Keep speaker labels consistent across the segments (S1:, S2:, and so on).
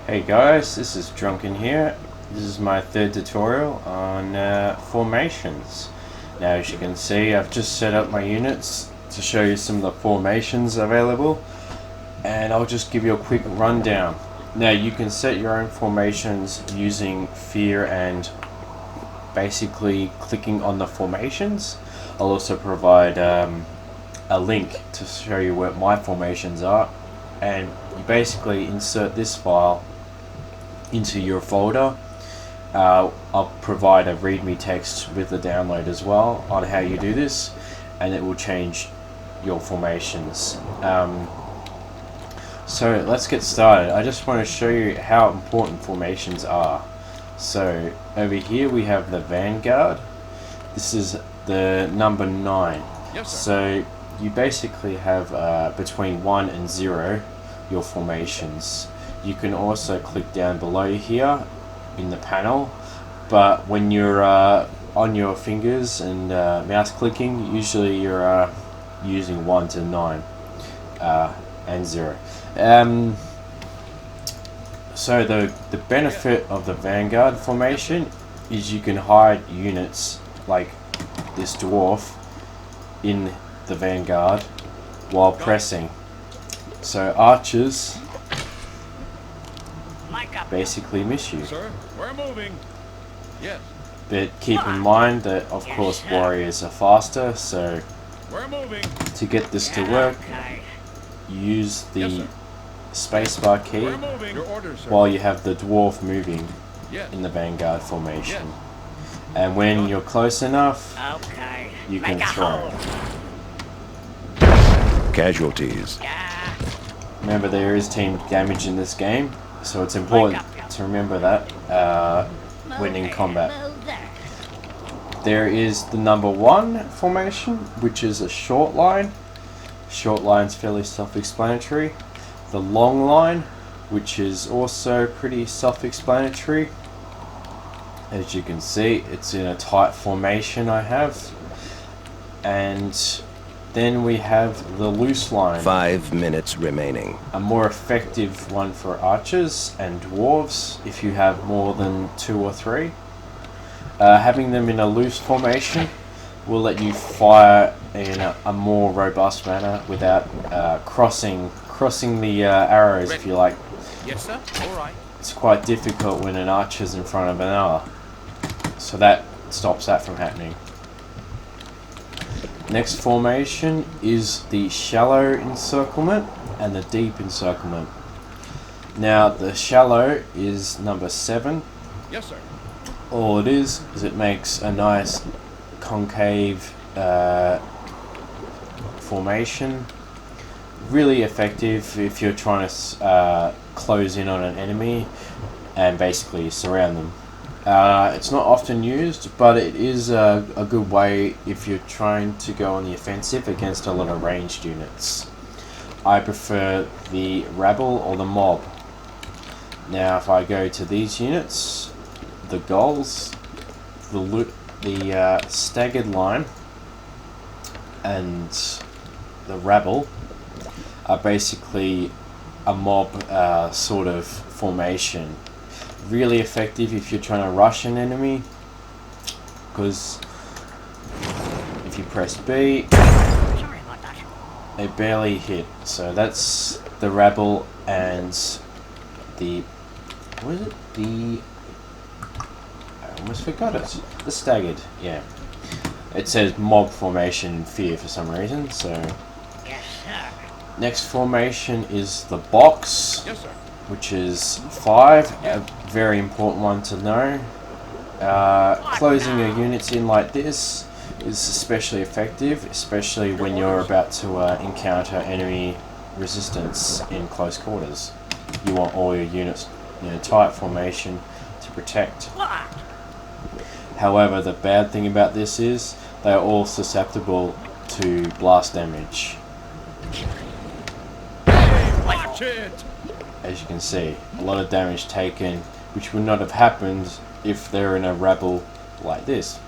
S1: Hey guys, this is Drunken here. This is my third tutorial on formations. Now as you can see, I've just set up my units to show you some of the formations available, and I'll just give you a quick rundown. Now you can set your own formations using fear and basically clicking on the formations. I'll also provide a link to show you where my formations are, and you basically insert this file into your folder. I'll provide a readme text with the download as well on how you do this, and it will change your formations. So let's get started. I just want to show you how important formations are. So over here we have the Vanguard. This is the number 9.
S2: Yes, sir.
S1: So you basically have between 1 and 0 your formations. You can also click down below here in the panel, but when you're on your fingers and mouse clicking, usually you're using 1 to 9 and 0. So the benefit of the Vanguard formation is you can hide units like this dwarf in the Vanguard while pressing. So archers basically miss you.
S2: Sir, we're moving. Yes,
S1: But keep in mind that of course warriors are faster, so
S2: we're moving.
S1: to get this to work, use
S2: Yes,
S1: the
S2: sir.
S1: spacebar key
S2: We're moving. Your orders, sir.
S1: while you have the dwarf moving
S2: Yes.
S1: in the Vanguard formation.
S2: Yes.
S1: And when you're close enough,
S3: Okay.
S1: you can
S3: Make a
S1: throw.
S3: hole.
S4: Casualties.
S1: Remember, there is team damage in this game, so it's important to remember that when in combat. There is the number 1 formation, which is a short line. Short line's fairly self-explanatory. The long line, which is also pretty self-explanatory. As you can see, it's in a tight formation I have. And then we have the loose line.
S4: 5 minutes remaining.
S1: A more effective one for archers and dwarves if you have more than 2 or 3. Having them in a loose formation will let you fire in a more robust manner without crossing the arrows, if you like.
S2: Yes, sir. All right.
S1: It's quite difficult when an archer's in front of another, so that stops that from happening. Next formation is the shallow encirclement and the deep encirclement. Now the shallow is number 7.
S2: Yes, sir.
S1: All it is it makes a nice concave formation. Really effective if you're trying to close in on an enemy and basically surround them. It's not often used, but it is a good way if you're trying to go on the offensive against a lot of ranged units. I prefer the rabble or the mob. Now if I go to these units, the goals, the staggered line and the rabble are basically a mob sort of formation. Really effective if you're trying to rush an enemy, because if you press B,
S3: Sorry about that.
S1: they barely hit. So that's the rabble and the, what is it? I almost forgot it. The staggered, yeah. It says mob formation fear for some reason, so.
S3: Yes, sir.
S1: Next formation is the box,
S2: Yes, sir.
S1: which is 5, a very important one to know. Closing your units in like this is especially effective, especially when you're about to encounter enemy resistance in close quarters. You want all your units in a tight formation to protect.
S3: What?
S1: However, the bad thing about this is they are all susceptible to blast damage.
S2: Watch it.
S1: As you can see, a lot of damage taken, which would not have happened if they're in a rabble like this.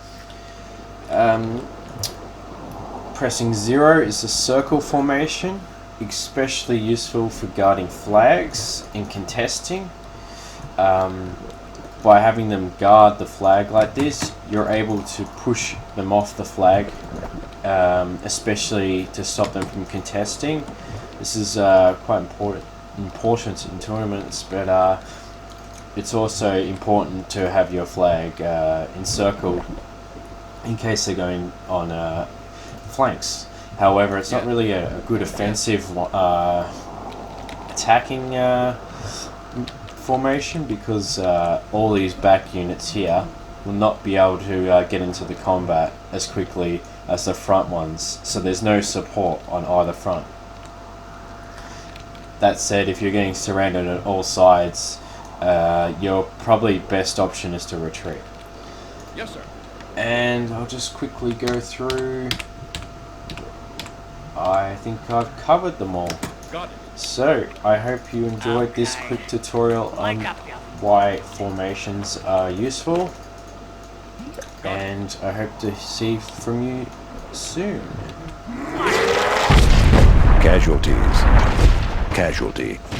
S1: Pressing 0 is the circle formation, especially useful for guarding flags and contesting. by having them guard the flag like this, you're able to push them off the flag, especially to stop them from contesting. This is quite important in tournaments, but it's also important to have your flag encircled in case they're going on flanks. However, it's not really a good offensive attacking formation, because all these back units here will not be able to get into the combat as quickly as the front ones, so there's no support on either front. That said, if you're getting surrounded on all sides, your probably best option is to retreat.
S2: Yes, sir.
S1: And I'll just quickly go through. I think I've covered them all.
S2: Got it.
S1: So, I hope you enjoyed this quick tutorial on why formations are useful, and I hope to see from you soon.
S4: Casualties. Casualty.